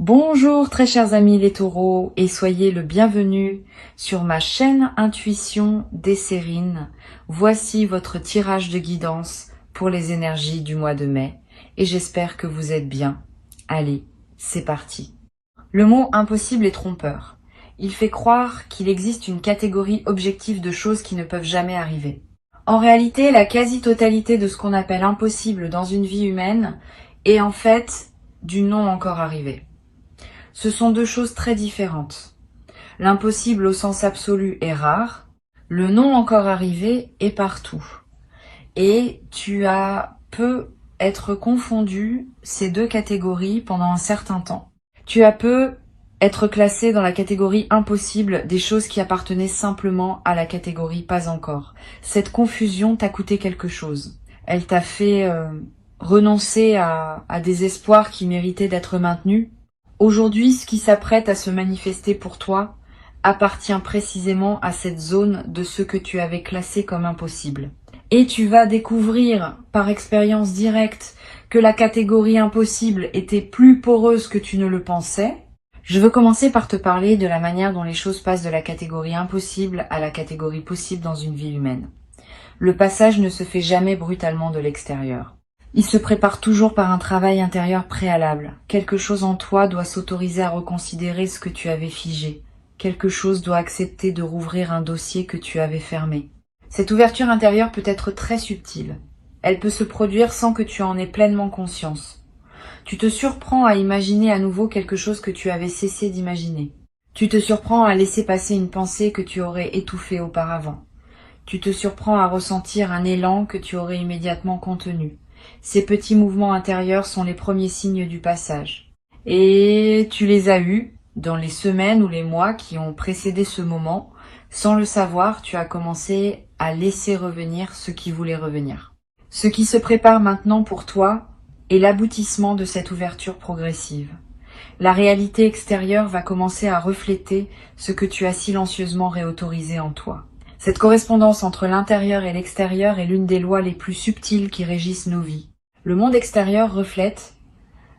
Bonjour très chers amis les taureaux et soyez le bienvenu sur ma chaîne Intuition des Sérines. Voici votre tirage de guidance pour les énergies du mois de mai et j'espère que vous êtes bien. Allez, c'est parti. Le mot impossible est trompeur. Il fait croire qu'il existe une catégorie objective de choses qui ne peuvent jamais arriver. En réalité, la quasi-totalité de ce qu'on appelle impossible dans une vie humaine est en fait du non encore arrivé. Ce sont deux choses très différentes. L'impossible au sens absolu est rare, le non encore arrivé est partout. Et tu as peu être confondu ces deux catégories pendant un certain temps. Tu as peu être classé dans la catégorie impossible des choses qui appartenaient simplement à la catégorie pas encore. Cette confusion t'a coûté quelque chose. Elle t'a fait renoncer à des espoirs qui méritaient d'être maintenus. Aujourd'hui, ce qui s'apprête à se manifester pour toi appartient précisément à cette zone de ce que tu avais classé comme impossible. Et tu vas découvrir par expérience directe que la catégorie impossible était plus poreuse que tu ne le pensais. Je veux commencer par te parler de la manière dont les choses passent de la catégorie impossible à la catégorie possible dans une vie humaine. Le passage ne se fait jamais brutalement de l'extérieur. Il se prépare toujours par un travail intérieur préalable. Quelque chose en toi doit s'autoriser à reconsidérer ce que tu avais figé. Quelque chose doit accepter de rouvrir un dossier que tu avais fermé. Cette ouverture intérieure peut être très subtile. Elle peut se produire sans que tu en aies pleinement conscience. Tu te surprends à imaginer à nouveau quelque chose que tu avais cessé d'imaginer. Tu te surprends à laisser passer une pensée que tu aurais étouffée auparavant. Tu te surprends à ressentir un élan que tu aurais immédiatement contenu. Ces petits mouvements intérieurs sont les premiers signes du passage. Et tu les as eus dans les semaines ou les mois qui ont précédé ce moment. Sans le savoir, tu as commencé à laisser revenir ce qui voulait revenir. Ce qui se prépare maintenant pour toi est l'aboutissement de cette ouverture progressive. La réalité extérieure va commencer à refléter ce que tu as silencieusement réautorisé en toi. Cette correspondance entre l'intérieur et l'extérieur est l'une des lois les plus subtiles qui régissent nos vies. Le monde extérieur reflète,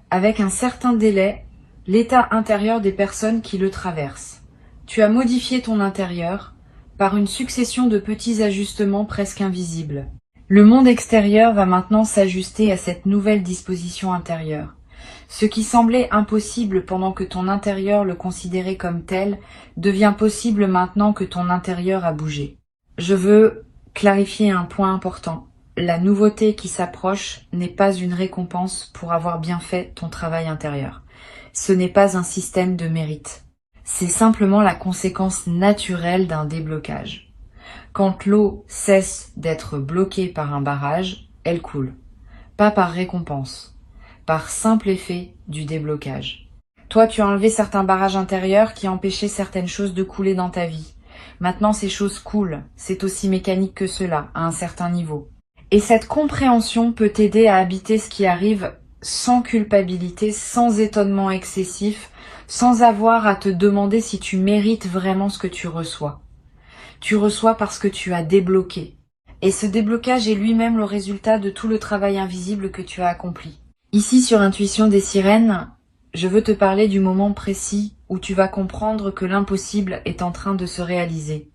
avec un certain délai, l'état intérieur des personnes qui le traversent. Tu as modifié ton intérieur par une succession de petits ajustements presque invisibles. Le monde extérieur va maintenant s'ajuster à cette nouvelle disposition intérieure. Ce qui semblait impossible pendant que ton intérieur le considérait comme tel devient possible maintenant que ton intérieur a bougé. Je veux clarifier un point important. La nouveauté qui s'approche n'est pas une récompense pour avoir bien fait ton travail intérieur. Ce n'est pas un système de mérite. C'est simplement la conséquence naturelle d'un déblocage. Quand l'eau cesse d'être bloquée par un barrage, elle coule. Pas par récompense. Par simple effet du déblocage. Toi, tu as enlevé certains barrages intérieurs qui empêchaient certaines choses de couler dans ta vie. Maintenant, ces choses coulent. C'est aussi mécanique que cela, à un certain niveau. Et cette compréhension peut t'aider à habiter ce qui arrive sans culpabilité, sans étonnement excessif, sans avoir à te demander si tu mérites vraiment ce que tu reçois. Tu reçois parce que tu as débloqué. Et ce déblocage est lui-même le résultat de tout le travail invisible que tu as accompli. Ici, sur Intuition des Sirènes, je veux te parler du moment précis où tu vas comprendre que l'impossible est en train de se réaliser.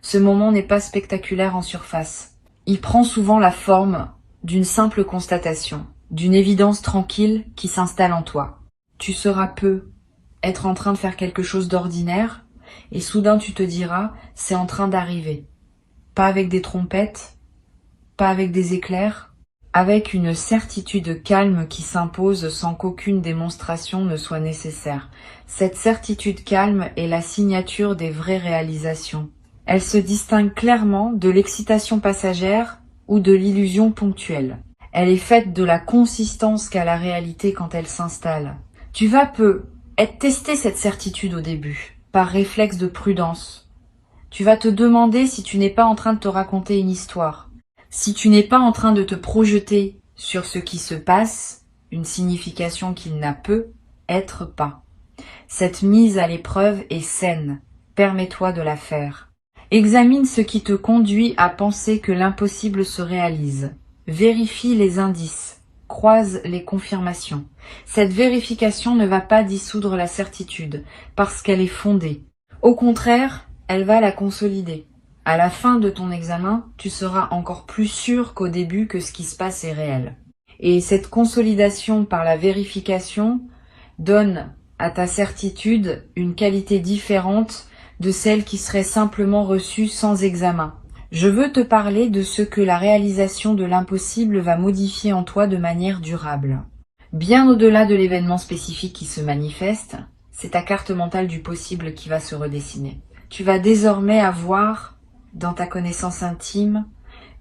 Ce moment n'est pas spectaculaire en surface. Il prend souvent la forme d'une simple constatation, d'une évidence tranquille qui s'installe en toi. Tu sauras peu être en train de faire quelque chose d'ordinaire et soudain tu te diras « c'est en train d'arriver ». Pas avec des trompettes, pas avec des éclairs, avec une certitude calme qui s'impose sans qu'aucune démonstration ne soit nécessaire. Cette certitude calme est la signature des vraies réalisations. Elle se distingue clairement de l'excitation passagère ou de l'illusion ponctuelle. Elle est faite de la consistance qu'a la réalité quand elle s'installe. Tu vas tester cette certitude au début, par réflexe de prudence. Tu vas te demander si tu n'es pas en train de te raconter une histoire. Si tu n'es pas en train de te projeter sur ce qui se passe, une signification qu'il n'a peut être pas. Cette mise à l'épreuve est saine. Permets-toi de la faire. Examine ce qui te conduit à penser que l'impossible se réalise. Vérifie les indices. croise les confirmations. Cette vérification ne va pas dissoudre la certitude, parce qu'elle est fondée. Au contraire, elle va la consolider. À la fin de ton examen, tu seras encore plus sûr qu'au début que ce qui se passe est réel. Et cette consolidation par la vérification donne à ta certitude une qualité différente de celle qui serait simplement reçue sans examen. Je veux te parler de ce que la réalisation de l'impossible va modifier en toi de manière durable. Bien au-delà de l'événement spécifique qui se manifeste, c'est ta carte mentale du possible qui va se redessiner. Tu vas désormais avoir, dans ta connaissance intime,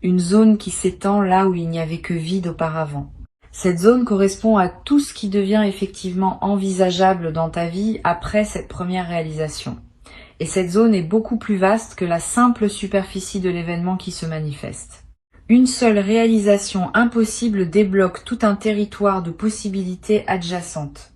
une zone qui s'étend là où il n'y avait que vide auparavant. Cette zone correspond à tout ce qui devient effectivement envisageable dans ta vie après cette première réalisation. Et cette zone est beaucoup plus vaste que la simple superficie de l'événement qui se manifeste. Une seule réalisation impossible débloque tout un territoire de possibilités adjacentes.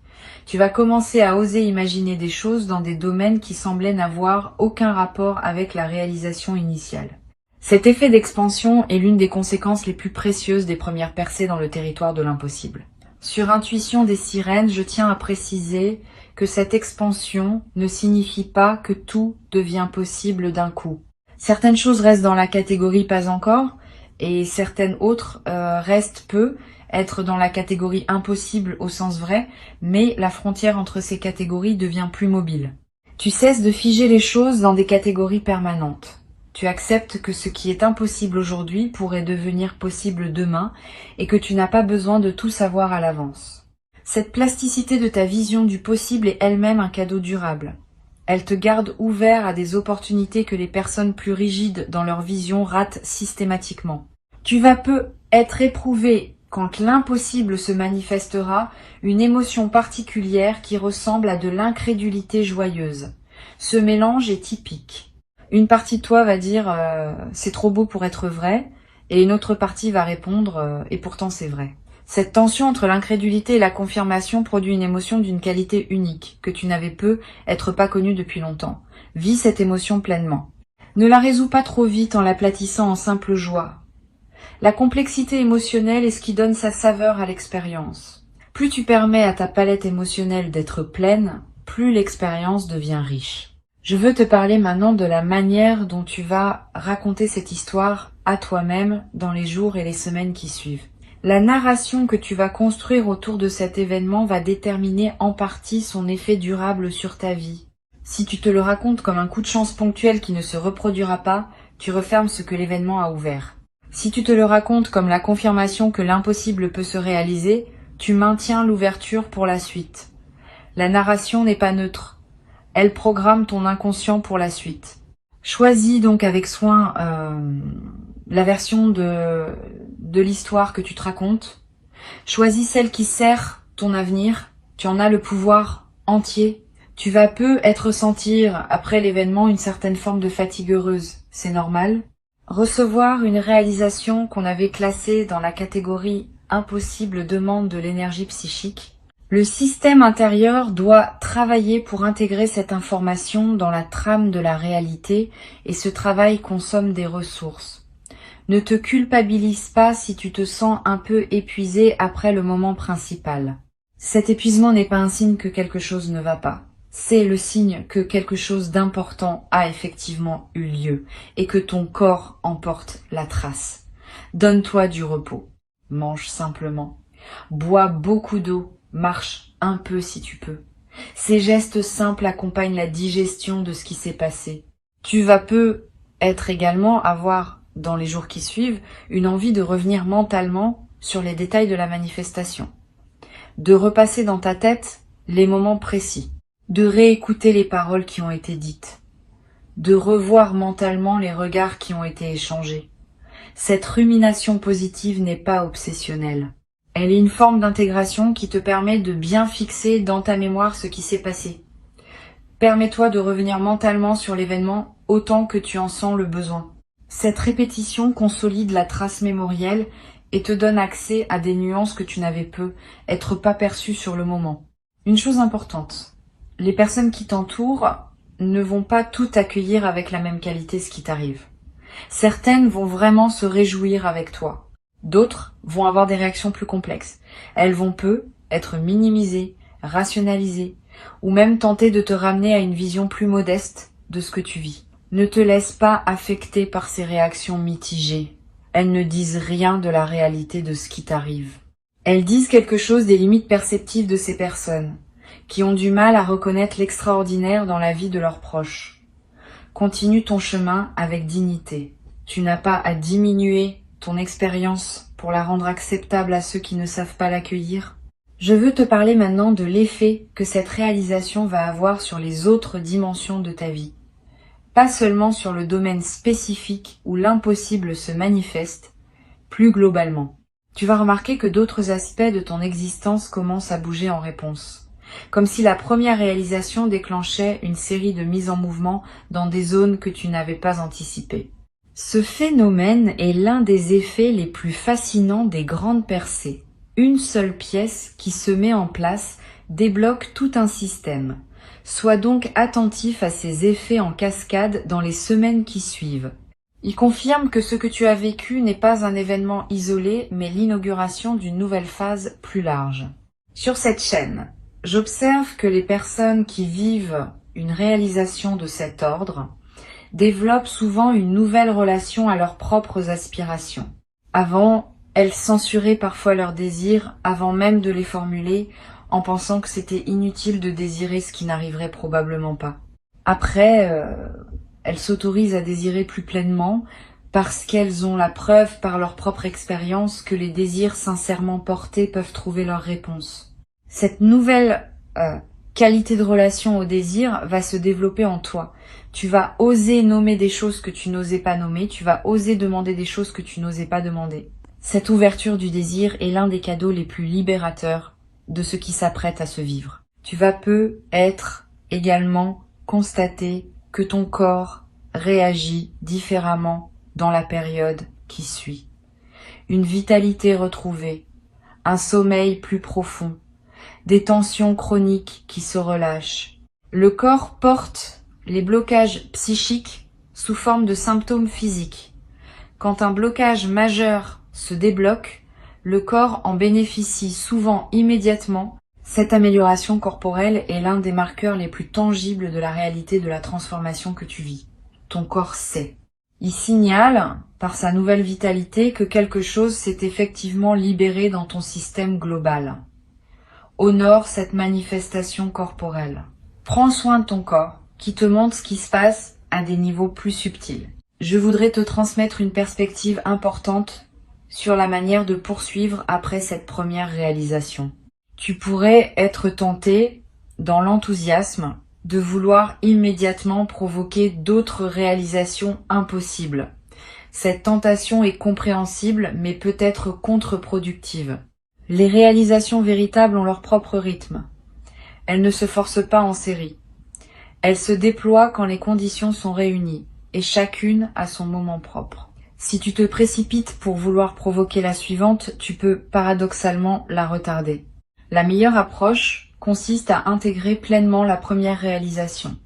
Tu vas commencer à oser imaginer des choses dans des domaines qui semblaient n'avoir aucun rapport avec la réalisation initiale. Cet effet d'expansion est l'une des conséquences les plus précieuses des premières percées dans le territoire de l'impossible. Sur Intuition des sirènes, je tiens à préciser que cette expansion ne signifie pas que tout devient possible d'un coup. Certaines choses restent dans la catégorie pas encore et certaines autres peuvent être dans la catégorie impossible au sens vrai, mais la frontière entre ces catégories devient plus mobile. Tu cesses de figer les choses dans des catégories permanentes. Tu acceptes que ce qui est impossible aujourd'hui pourrait devenir possible demain et que tu n'as pas besoin de tout savoir à l'avance. Cette plasticité de ta vision du possible est elle-même un cadeau durable. Elle te garde ouvert à des opportunités que les personnes plus rigides dans leur vision ratent systématiquement. Tu vas peu être éprouvé quand l'impossible se manifestera, une émotion particulière qui ressemble à de l'incrédulité joyeuse. Ce mélange est typique. Une partie de toi va dire c'est trop beau pour être vrai, et une autre partie va répondre et pourtant c'est vrai. Cette tension entre l'incrédulité et la confirmation produit une émotion d'une qualité unique, que tu n'avais être pas connue depuis longtemps. Vis cette émotion pleinement. Ne la résous pas trop vite en l'aplatissant en simple joie. La complexité émotionnelle est ce qui donne sa saveur à l'expérience. Plus tu permets à ta palette émotionnelle d'être pleine, plus l'expérience devient riche. Je veux te parler maintenant de la manière dont tu vas raconter cette histoire à toi-même dans les jours et les semaines qui suivent. La narration que tu vas construire autour de cet événement va déterminer en partie son effet durable sur ta vie. Si tu te le racontes comme un coup de chance ponctuel qui ne se reproduira pas, tu refermes ce que l'événement a ouvert. Si tu te le racontes comme la confirmation que l'impossible peut se réaliser, tu maintiens l'ouverture pour la suite. La narration n'est pas neutre. Elle programme ton inconscient pour la suite. Choisis donc avec soin la version de l'histoire que tu te racontes. Choisis celle qui sert ton avenir. Tu en as le pouvoir entier. Tu vas ressentir après l'événement une certaine forme de fatigue heureuse. C'est normal. Recevoir une réalisation qu'on avait classée dans la catégorie impossible demande de l'énergie psychique. Le système intérieur doit travailler pour intégrer cette information dans la trame de la réalité et ce travail consomme des ressources. Ne te culpabilise pas si tu te sens un peu épuisé après le moment principal. Cet épuisement n'est pas un signe que quelque chose ne va pas. C'est le signe que quelque chose d'important a effectivement eu lieu et que ton corps en porte la trace. Donne-toi du repos. Mange simplement. Bois beaucoup d'eau. Marche un peu si tu peux. Ces gestes simples accompagnent la digestion de ce qui s'est passé. Tu vas être également avoir, dans les jours qui suivent, une envie de revenir mentalement sur les détails de la manifestation. De repasser dans ta tête les moments précis. De réécouter les paroles qui ont été dites. De revoir mentalement les regards qui ont été échangés. Cette rumination positive n'est pas obsessionnelle. Elle est une forme d'intégration qui te permet de bien fixer dans ta mémoire ce qui s'est passé. Permets-toi de revenir mentalement sur l'événement autant que tu en sens le besoin. Cette répétition consolide la trace mémorielle et te donne accès à des nuances que tu n'avais être pas perçues sur le moment. Une chose importante, les personnes qui t'entourent ne vont pas tout accueillir avec la même qualité ce qui t'arrive. Certaines vont vraiment se réjouir avec toi. D'autres vont avoir des réactions plus complexes. Elles vont être minimisées, rationalisées, ou même tenter de te ramener à une vision plus modeste de ce que tu vis. Ne te laisse pas affecter par ces réactions mitigées. Elles ne disent rien de la réalité de ce qui t'arrive. Elles disent quelque chose des limites perceptives de ces personnes, qui ont du mal à reconnaître l'extraordinaire dans la vie de leurs proches. Continue ton chemin avec dignité. Tu n'as pas à diminuer ton expérience pour la rendre acceptable à ceux qui ne savent pas l'accueillir. Je veux te parler maintenant de l'effet que cette réalisation va avoir sur les autres dimensions de ta vie. Pas seulement sur le domaine spécifique où l'impossible se manifeste, plus globalement. Tu vas remarquer que d'autres aspects de ton existence commencent à bouger en réponse. Comme si la première réalisation déclenchait une série de mises en mouvement dans des zones que tu n'avais pas anticipées. Ce phénomène est l'un des effets les plus fascinants des grandes percées. Une seule pièce qui se met en place débloque tout un système. Sois donc attentif à ces effets en cascade dans les semaines qui suivent. Il confirme que ce que tu as vécu n'est pas un événement isolé, mais l'inauguration d'une nouvelle phase plus large. Sur cette chaîne, j'observe que les personnes qui vivent une réalisation de cet ordre développent souvent une nouvelle relation à leurs propres aspirations. Avant, elles censuraient parfois leurs désirs avant même de les formuler, en pensant que c'était inutile de désirer ce qui n'arriverait probablement pas. Après, elles s'autorisent à désirer plus pleinement parce qu'elles ont la preuve par leur propre expérience que les désirs sincèrement portés peuvent trouver leur réponse. Cette nouvelle qualité de relation au désir va se développer en toi. Tu vas oser nommer des choses que tu n'osais pas nommer, tu vas oser demander des choses que tu n'osais pas demander. Cette ouverture du désir est l'un des cadeaux les plus libérateurs de ce qui s'apprête à se vivre. Tu vas peut-être également constater que ton corps réagit différemment dans la période qui suit. Une vitalité retrouvée, un sommeil plus profond, des tensions chroniques qui se relâchent. Le corps porte les blocages psychiques sous forme de symptômes physiques. Quand un blocage majeur se débloque, le corps en bénéficie souvent immédiatement. Cette amélioration corporelle est l'un des marqueurs les plus tangibles de la réalité de la transformation que tu vis. Ton corps sait. Il signale, par sa nouvelle vitalité, que quelque chose s'est effectivement libéré dans ton système global. Honore cette manifestation corporelle. Prends soin de ton corps, qui te montre ce qui se passe à des niveaux plus subtils. Je voudrais te transmettre une perspective importante sur la manière de poursuivre après cette première réalisation. Tu pourrais être tenté, dans l'enthousiasme, de vouloir immédiatement provoquer d'autres réalisations impossibles. Cette tentation est compréhensible, mais peut être contre-productive. Les réalisations véritables ont leur propre rythme. Elles ne se forcent pas en série. Elles se déploient quand les conditions sont réunies, et chacune a son moment propre. Si tu te précipites pour vouloir provoquer la suivante, tu peux paradoxalement la retarder. La meilleure approche consiste à intégrer pleinement la première réalisation,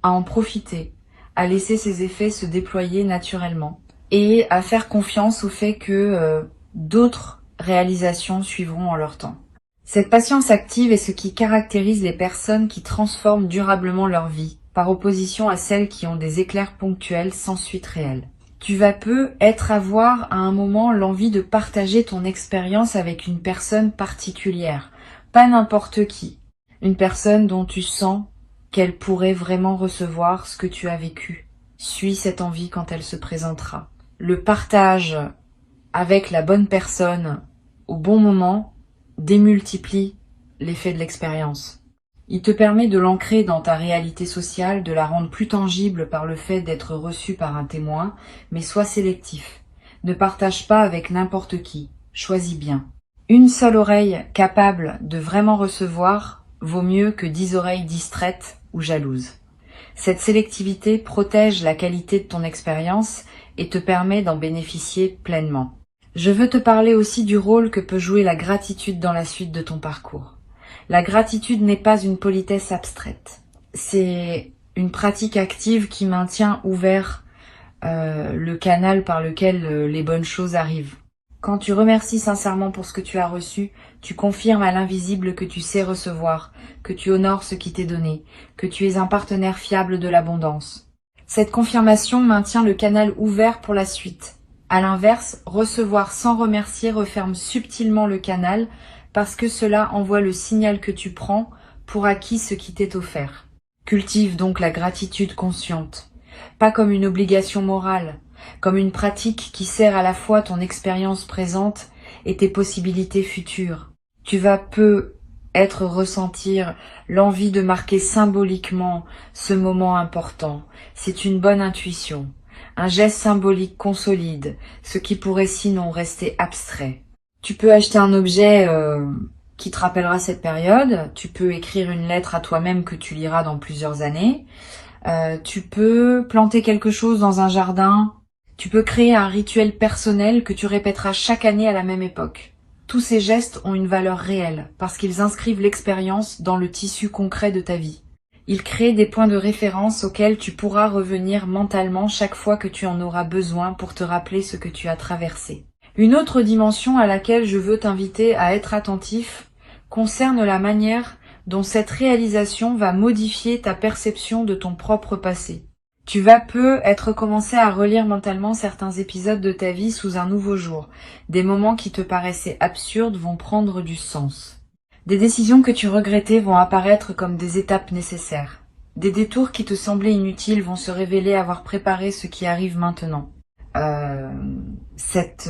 à en profiter, à laisser ses effets se déployer naturellement et à faire confiance au fait que d'autres réalisations suivront en leur temps. Cette patience active est ce qui caractérise les personnes qui transforment durablement leur vie, par opposition à celles qui ont des éclairs ponctuels sans suite réelle. Tu vas peut-être avoir à un moment l'envie de partager ton expérience avec une personne particulière, pas n'importe qui, une personne dont tu sens qu'elle pourrait vraiment recevoir ce que tu as vécu. Suis cette envie quand elle se présentera. Le partage avec la bonne personne au bon moment démultiplie l'effet de l'expérience. Il te permet de l'ancrer dans ta réalité sociale, de la rendre plus tangible par le fait d'être reçu par un témoin, mais sois sélectif. Ne partage pas avec n'importe qui. Choisis bien. Une seule oreille capable de vraiment recevoir vaut mieux que 10 oreilles distraites ou jalouses. Cette sélectivité protège la qualité de ton expérience et te permet d'en bénéficier pleinement. Je veux te parler aussi du rôle que peut jouer la gratitude dans la suite de ton parcours. La gratitude n'est pas une politesse abstraite. C'est une pratique active qui maintient ouvert le canal par lequel les bonnes choses arrivent. Quand tu remercies sincèrement pour ce que tu as reçu, tu confirmes à l'invisible que tu sais recevoir, que tu honores ce qui t'est donné, que tu es un partenaire fiable de l'abondance. Cette confirmation maintient le canal ouvert pour la suite. À l'inverse, recevoir sans remercier referme subtilement le canal parce que cela envoie le signal que tu prends pour acquis ce qui t'est offert. Cultive donc la gratitude consciente, pas comme une obligation morale, comme une pratique qui sert à la fois ton expérience présente et tes possibilités futures. Tu vas peut-être ressentir l'envie de marquer symboliquement ce moment important. C'est une bonne intuition. Un geste symbolique consolide ce qui pourrait sinon rester abstrait. Tu peux acheter un objet qui te rappellera cette période. Tu peux écrire une lettre à toi-même que tu liras dans plusieurs années. Tu peux planter quelque chose dans un jardin. Tu peux créer un rituel personnel que tu répéteras chaque année à la même époque. Tous ces gestes ont une valeur réelle parce qu'ils inscrivent l'expérience dans le tissu concret de ta vie. Ils créent des points de référence auxquels tu pourras revenir mentalement chaque fois que tu en auras besoin pour te rappeler ce que tu as traversé. Une autre dimension à laquelle je veux t'inviter à être attentif concerne la manière dont cette réalisation va modifier ta perception de ton propre passé. Tu vas peut-être commencer à relire mentalement certains épisodes de ta vie sous un nouveau jour. Des moments qui te paraissaient absurdes vont prendre du sens. Des décisions que tu regrettais vont apparaître comme des étapes nécessaires. Des détours qui te semblaient inutiles vont se révéler avoir préparé ce qui arrive maintenant. Cette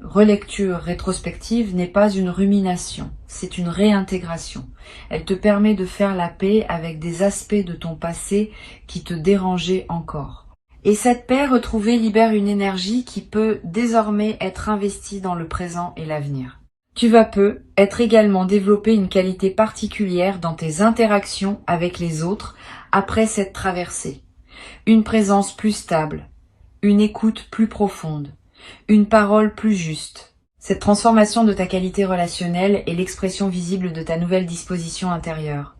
relecture rétrospective n'est pas une rumination, c'est une réintégration. Elle te permet de faire la paix avec des aspects de ton passé qui te dérangeaient encore. Et cette paix retrouvée libère une énergie qui peut désormais être investie dans le présent et l'avenir. Tu vas peut-être également développer une qualité particulière dans tes interactions avec les autres après cette traversée. Une présence plus stable, une écoute plus profonde, une parole plus juste. Cette transformation de ta qualité relationnelle est l'expression visible de ta nouvelle disposition intérieure.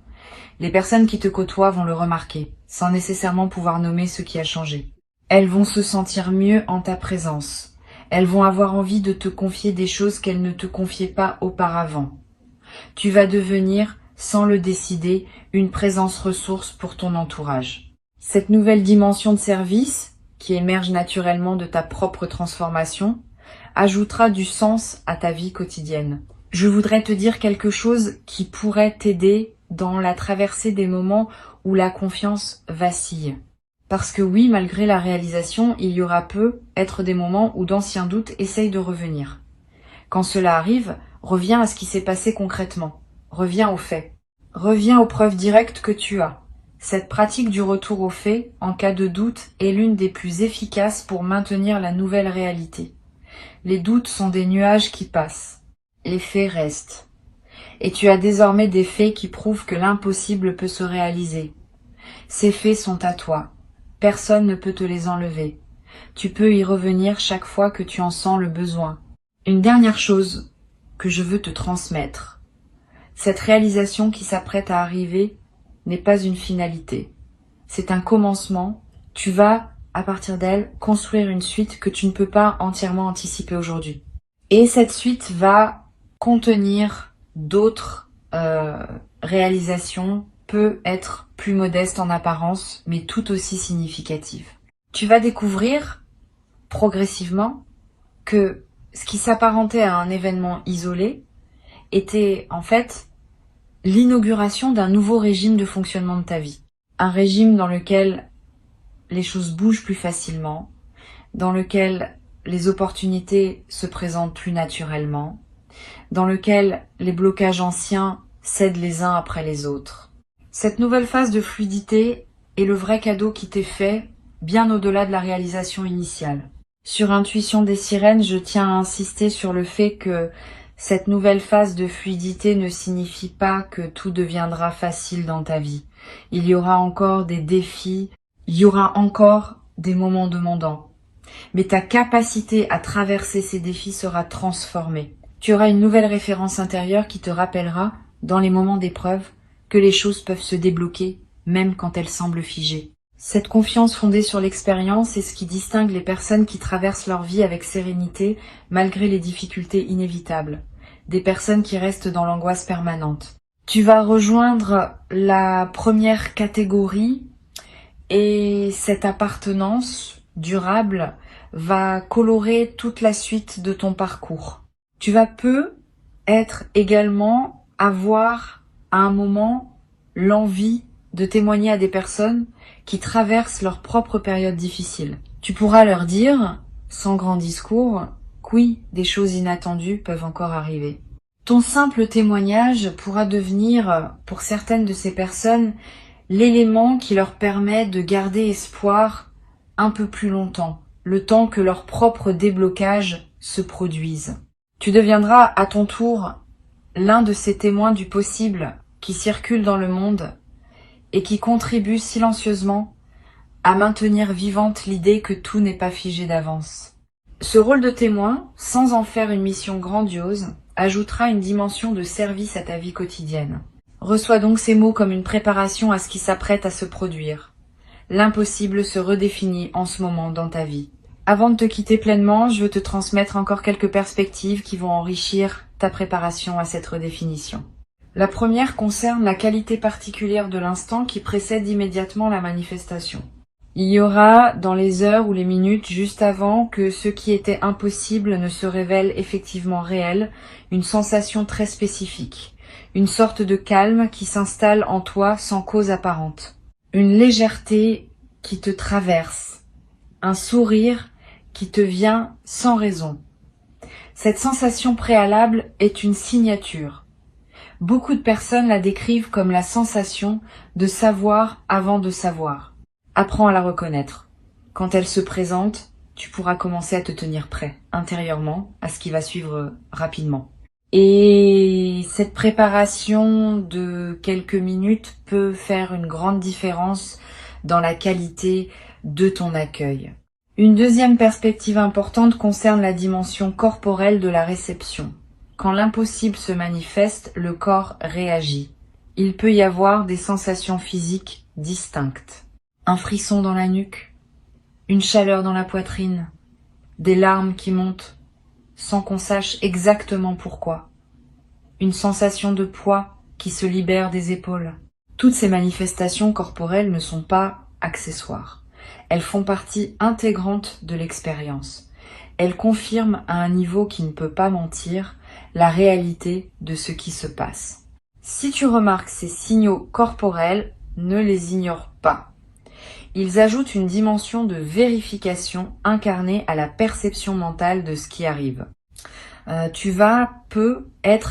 Les personnes qui te côtoient vont le remarquer, sans nécessairement pouvoir nommer ce qui a changé. Elles vont se sentir mieux en ta présence. Elles vont avoir envie de te confier des choses qu'elles ne te confiaient pas auparavant. Tu vas devenir, sans le décider, une présence ressource pour ton entourage. Cette nouvelle dimension de service, qui émerge naturellement de ta propre transformation, ajoutera du sens à ta vie quotidienne. Je voudrais te dire quelque chose qui pourrait t'aider dans la traversée des moments où la confiance vacille. Parce que oui, malgré la réalisation, il y aura peut-être des moments où d'anciens doutes essayent de revenir. Quand cela arrive, reviens à ce qui s'est passé concrètement. Reviens aux faits. Reviens aux preuves directes que tu as. Cette pratique du retour aux faits, en cas de doute, est l'une des plus efficaces pour maintenir la nouvelle réalité. Les doutes sont des nuages qui passent. Les faits restent. Et tu as désormais des faits qui prouvent que l'impossible peut se réaliser. Ces faits sont à toi. Personne ne peut te les enlever. Tu peux y revenir chaque fois que tu en sens le besoin. Une dernière chose que je veux te transmettre. Cette réalisation qui s'apprête à arriver n'est pas une finalité. C'est un commencement. Tu vas, à partir d'elle, construire une suite que tu ne peux pas entièrement anticiper aujourd'hui. Et cette suite va contenir d'autres réalisations, peut être plus modestes en apparence, mais tout aussi significatives. Tu vas découvrir progressivement que ce qui s'apparentait à un événement isolé était en fait l'inauguration d'un nouveau régime de fonctionnement de ta vie. Un régime dans lequel les choses bougent plus facilement, dans lequel les opportunités se présentent plus naturellement, dans lequel les blocages anciens cèdent les uns après les autres. Cette nouvelle phase de fluidité est le vrai cadeau qui t'est fait, bien au-delà de la réalisation initiale. Sur Intuition des Sirènes, je tiens à insister sur le fait que cette nouvelle phase de fluidité ne signifie pas que tout deviendra facile dans ta vie. Il y aura encore des défis, il y aura encore des moments demandants. Mais ta capacité à traverser ces défis sera transformée. Tu auras une nouvelle référence intérieure qui te rappellera, dans les moments d'épreuve, que les choses peuvent se débloquer, même quand elles semblent figées. Cette confiance fondée sur l'expérience est ce qui distingue les personnes qui traversent leur vie avec sérénité malgré les difficultés inévitables, des personnes qui restent dans l'angoisse permanente. Tu vas rejoindre la première catégorie et cette appartenance durable va colorer toute la suite de ton parcours. Tu vas être également avoir à un moment l'envie de témoigner à des personnes qui traversent leur propre période difficile. Tu pourras leur dire, sans grand discours, que oui, des choses inattendues peuvent encore arriver. Ton simple témoignage pourra devenir, pour certaines de ces personnes, l'élément qui leur permet de garder espoir un peu plus longtemps, le temps que leur propre déblocage se produise. Tu deviendras à ton tour l'un de ces témoins du possible qui circulent dans le monde et qui contribuent silencieusement à maintenir vivante l'idée que tout n'est pas figé d'avance. Ce rôle de témoin, sans en faire une mission grandiose, ajoutera une dimension de service à ta vie quotidienne. Reçois donc ces mots comme une préparation à ce qui s'apprête à se produire. L'impossible se redéfinit en ce moment dans ta vie. Avant de te quitter pleinement, je veux te transmettre encore quelques perspectives qui vont enrichir ta préparation à cette redéfinition. La première concerne la qualité particulière de l'instant qui précède immédiatement la manifestation. Il y aura, dans les heures ou les minutes juste avant que ce qui était impossible ne se révèle effectivement réel, une sensation très spécifique, une sorte de calme qui s'installe en toi sans cause apparente, une légèreté qui te traverse, un sourire qui te vient sans raison. Cette sensation préalable est une signature. Beaucoup de personnes la décrivent comme la sensation de savoir avant de savoir. Apprends à la reconnaître. Quand elle se présente, tu pourras commencer à te tenir prêt, intérieurement, à ce qui va suivre rapidement. Et cette préparation de quelques minutes peut faire une grande différence dans la qualité de ton accueil. Une deuxième perspective importante concerne la dimension corporelle de la réception. Quand l'impossible se manifeste, le corps réagit. Il peut y avoir des sensations physiques distinctes. Un frisson dans la nuque, une chaleur dans la poitrine, des larmes qui montent, sans qu'on sache exactement pourquoi. Une sensation de poids qui se libère des épaules. Toutes ces manifestations corporelles ne sont pas accessoires. Elles font partie intégrante de l'expérience. Elles confirment à un niveau qui ne peut pas mentir la réalité de ce qui se passe. Si tu remarques ces signaux corporels, ne les ignore pas. Ils ajoutent une dimension de vérification incarnée à la perception mentale de ce qui arrive. Tu vas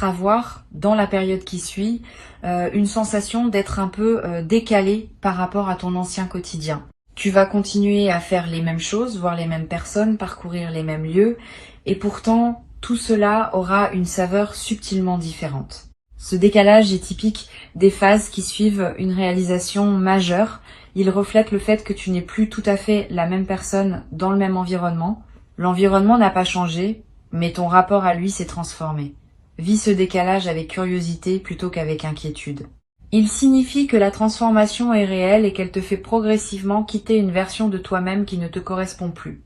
avoir, dans la période qui suit, une sensation d'être un peu décalé par rapport à ton ancien quotidien. Tu vas continuer à faire les mêmes choses, voir les mêmes personnes, parcourir les mêmes lieux, et pourtant, tout cela aura une saveur subtilement différente. Ce décalage est typique des phases qui suivent une réalisation majeure. Il reflète le fait que tu n'es plus tout à fait la même personne dans le même environnement. L'environnement n'a pas changé, mais ton rapport à lui s'est transformé. Vis ce décalage avec curiosité plutôt qu'avec inquiétude. Il signifie que la transformation est réelle et qu'elle te fait progressivement quitter une version de toi-même qui ne te correspond plus.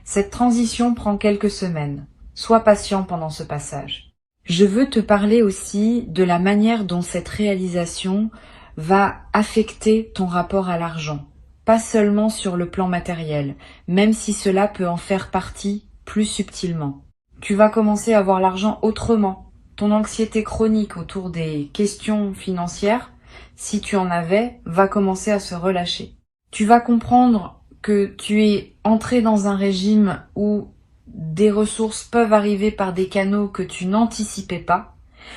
Cette transition prend quelques semaines. Sois patient pendant ce passage. Je veux te parler aussi de la manière dont cette réalisation va affecter ton rapport à l'argent. Pas seulement sur le plan matériel, même si cela peut en faire partie plus subtilement. Tu vas commencer à voir l'argent autrement. Ton anxiété chronique autour des questions financières, si tu en avais, va commencer à se relâcher. Tu vas comprendre que tu es entré dans un régime où des ressources peuvent arriver par des canaux que tu n'anticipais pas.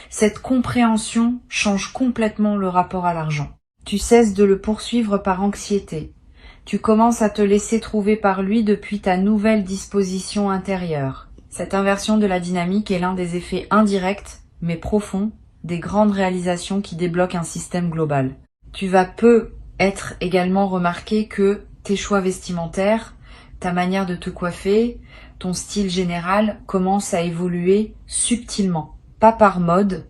Cette compréhension change complètement le rapport à l'argent. Tu cesses de le poursuivre par anxiété. Tu commences à te laisser trouver par lui depuis ta nouvelle disposition intérieure. Cette inversion de la dynamique est l'un des effets indirects, mais profonds, des grandes réalisations qui débloquent un système global. Tu vas être également remarqué que tes choix vestimentaires, ta manière de te coiffer, ton style général commence à évoluer subtilement, pas par mode,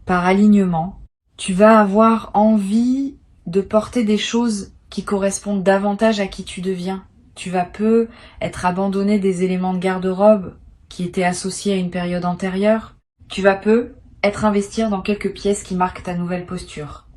par alignement. Tu vas avoir envie de porter des choses qui correspondent davantage à qui tu deviens. Tu vas peu être abandonné des éléments de garde-robe qui étaient associés à une période antérieure. Tu vas peu être investir dans quelques pièces qui marquent ta nouvelle posture.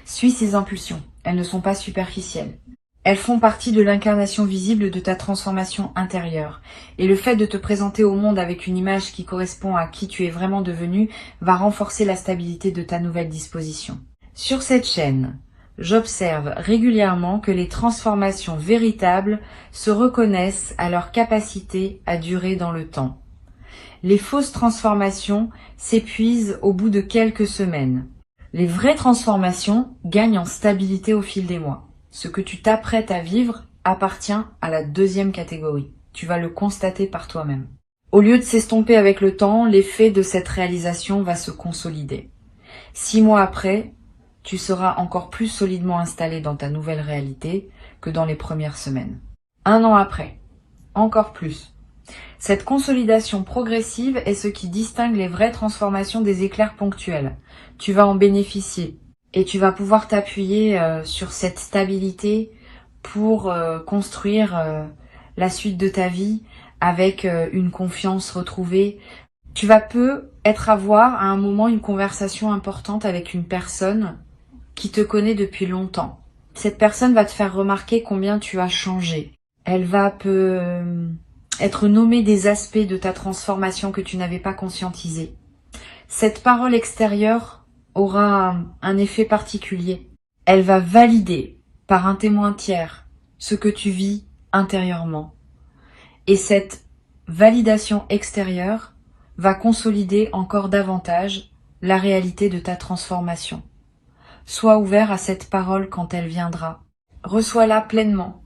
Suis ces impulsions, elles ne sont pas superficielles. Elles font partie de l'incarnation visible de ta transformation intérieure. Et le fait de te présenter au monde avec une image qui correspond à qui tu es vraiment devenu va renforcer la stabilité de ta nouvelle disposition. Sur cette chaîne, j'observe régulièrement que les transformations véritables se reconnaissent à leur capacité à durer dans le temps. Les fausses transformations s'épuisent au bout de quelques semaines. Les vraies transformations gagnent en stabilité au fil des mois. Ce que tu t'apprêtes à vivre appartient à la deuxième catégorie. Tu vas le constater par toi-même. Au lieu de s'estomper avec le temps, l'effet de cette réalisation va se consolider. 6 mois après, tu seras encore plus solidement installé dans ta nouvelle réalité que dans les premières semaines. 1 an après, encore plus. Cette consolidation progressive est ce qui distingue les vraies transformations des éclairs ponctuels. Tu vas en bénéficier et tu vas pouvoir t'appuyer sur cette stabilité pour construire la suite de ta vie avec une confiance retrouvée. Tu vas peu avoir à un moment une conversation importante avec une personne qui te connaît depuis longtemps. Cette personne va te faire remarquer combien tu as changé. Elle va être nommée des aspects de ta transformation que tu n'avais pas conscientisés. Cette parole extérieure aura un effet particulier. Elle va valider par un témoin tiers ce que tu vis intérieurement. Et cette validation extérieure va consolider encore davantage la réalité de ta transformation. Sois ouvert à cette parole quand elle viendra. Reçois-la pleinement.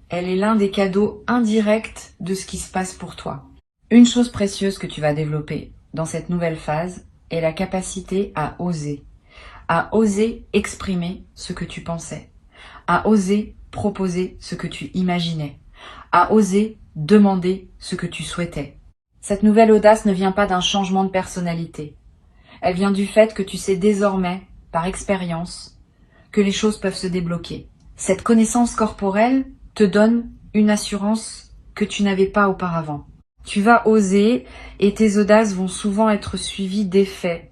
Elle est l'un des cadeaux indirects de ce qui se passe pour toi. Une chose précieuse que tu vas développer dans cette nouvelle phase est la capacité à oser exprimer ce que tu pensais, à oser proposer ce que tu imaginais, à oser demander ce que tu souhaitais. Cette nouvelle audace ne vient pas d'un changement de personnalité. Elle vient du fait que tu sais désormais, par expérience, que les choses peuvent se débloquer. Cette connaissance corporelle te donne une assurance que tu n'avais pas auparavant. Tu vas oser et tes audaces vont souvent être suivies d'effets,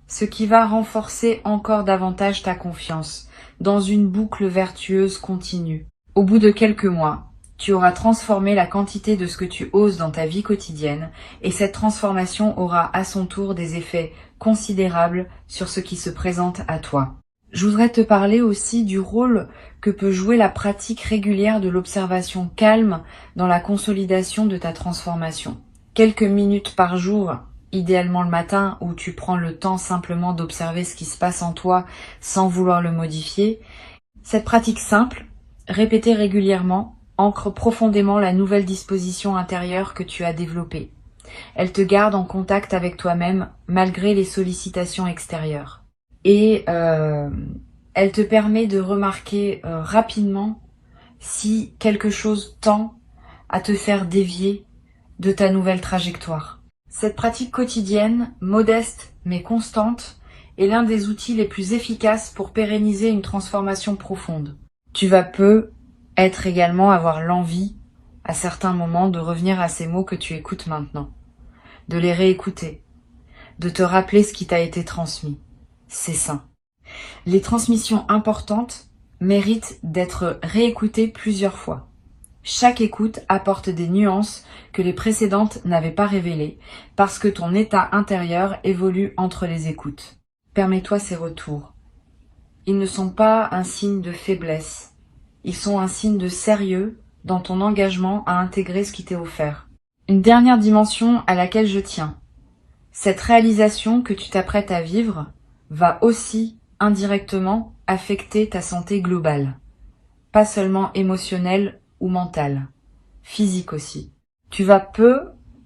ce qui va renforcer encore davantage ta confiance dans une boucle vertueuse continue. Au bout de quelques mois, tu auras transformé la quantité de ce que tu oses dans ta vie quotidienne et cette transformation aura à son tour des effets considérables sur ce qui se présente à toi. Je voudrais te parler aussi du rôle que peut jouer la pratique régulière de l'observation calme dans la consolidation de ta transformation. Quelques minutes par jour, idéalement le matin où tu prends le temps simplement d'observer ce qui se passe en toi sans vouloir le modifier. Cette pratique simple, répétée régulièrement, ancre profondément la nouvelle disposition intérieure que tu as développée. Elle te garde en contact avec toi-même malgré les sollicitations extérieures. Et elle te permet de remarquer rapidement si quelque chose tend à te faire dévier de ta nouvelle trajectoire. Cette pratique quotidienne, modeste mais constante, est l'un des outils les plus efficaces pour pérenniser une transformation profonde. Tu vas être également avoir l'envie, à certains moments, de revenir à ces mots que tu écoutes maintenant, de les réécouter, de te rappeler ce qui t'a été transmis. C'est sain. Les transmissions importantes méritent d'être réécoutées plusieurs fois. Chaque écoute apporte des nuances que les précédentes n'avaient pas révélées parce que ton état intérieur évolue entre les écoutes. Permets-toi ces retours. Ils ne sont pas un signe de faiblesse. Ils sont un signe de sérieux dans ton engagement à intégrer ce qui t'est offert. Une dernière dimension à laquelle je tiens. Cette réalisation que tu t'apprêtes à vivre va aussi indirectement affecter ta santé globale. Pas seulement émotionnelle ou mentale, physique aussi. Tu vas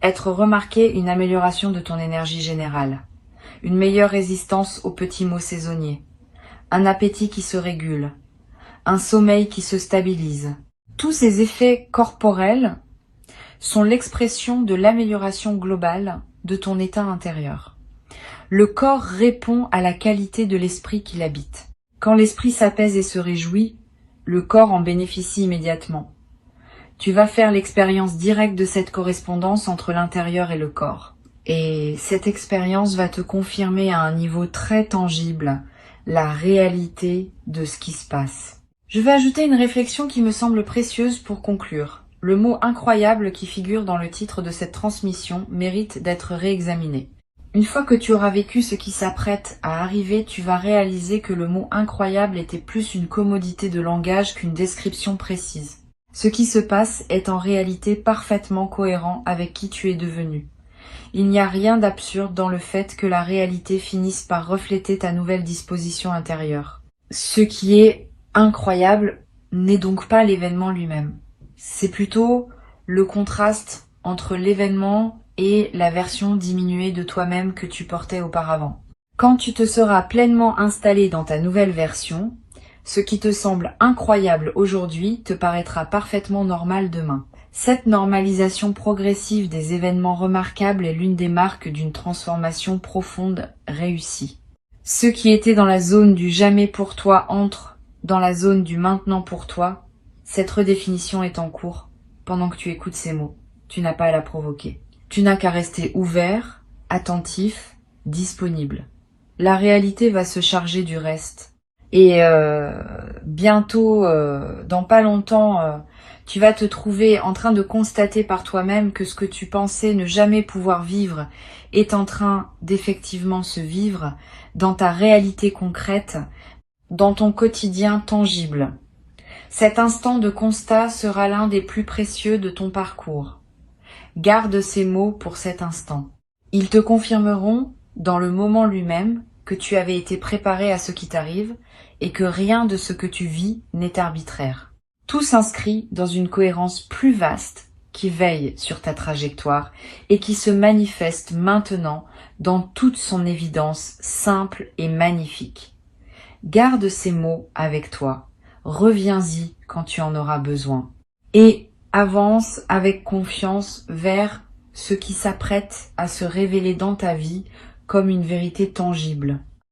être remarqué une amélioration de ton énergie générale, une meilleure résistance aux petits maux saisonniers, un appétit qui se régule, un sommeil qui se stabilise. Tous ces effets corporels sont l'expression de l'amélioration globale de ton état intérieur. Le corps répond à la qualité de l'esprit qui l'habite. Quand l'esprit s'apaise et se réjouit, le corps en bénéficie immédiatement. Tu vas faire l'expérience directe de cette correspondance entre l'intérieur et le corps. Et cette expérience va te confirmer à un niveau très tangible la réalité de ce qui se passe. Je vais ajouter une réflexion qui me semble précieuse pour conclure. Le mot incroyable qui figure dans le titre de cette transmission mérite d'être réexaminé. Une fois que tu auras vécu ce qui s'apprête à arriver, tu vas réaliser que le mot incroyable était plus une commodité de langage qu'une description précise. Ce qui se passe est en réalité parfaitement cohérent avec qui tu es devenu. Il n'y a rien d'absurde dans le fait que la réalité finisse par refléter ta nouvelle disposition intérieure. Ce qui est incroyable n'est donc pas l'événement lui-même. C'est plutôt le contraste entre l'événement et la version diminuée de toi-même que tu portais auparavant. Quand tu te seras pleinement installé dans ta nouvelle version, ce qui te semble incroyable aujourd'hui te paraîtra parfaitement normal demain. Cette normalisation progressive des événements remarquables est l'une des marques d'une transformation profonde réussie. Ce qui était dans la zone du jamais pour toi entre dans la zone du maintenant pour toi. Cette redéfinition est en cours pendant que tu écoutes ces mots. Tu n'as pas à la provoquer. Tu n'as qu'à rester ouvert, attentif, disponible. La réalité va se charger du reste. Et bientôt, dans pas longtemps, tu vas te trouver en train de constater par toi-même que ce que tu pensais ne jamais pouvoir vivre est en train d'effectivement se vivre dans ta réalité concrète, dans ton quotidien tangible. Cet instant de constat sera l'un des plus précieux de ton parcours. Garde ces mots pour cet instant. Ils te confirmeront, dans le moment lui-même, que tu avais été préparé à ce qui t'arrive et que rien de ce que tu vis n'est arbitraire. Tout s'inscrit dans une cohérence plus vaste qui veille sur ta trajectoire et qui se manifeste maintenant dans toute son évidence simple et magnifique. Garde ces mots avec toi, reviens-y quand tu en auras besoin et avance avec confiance vers ce qui s'apprête à se révéler dans ta vie comme une vérité tangible.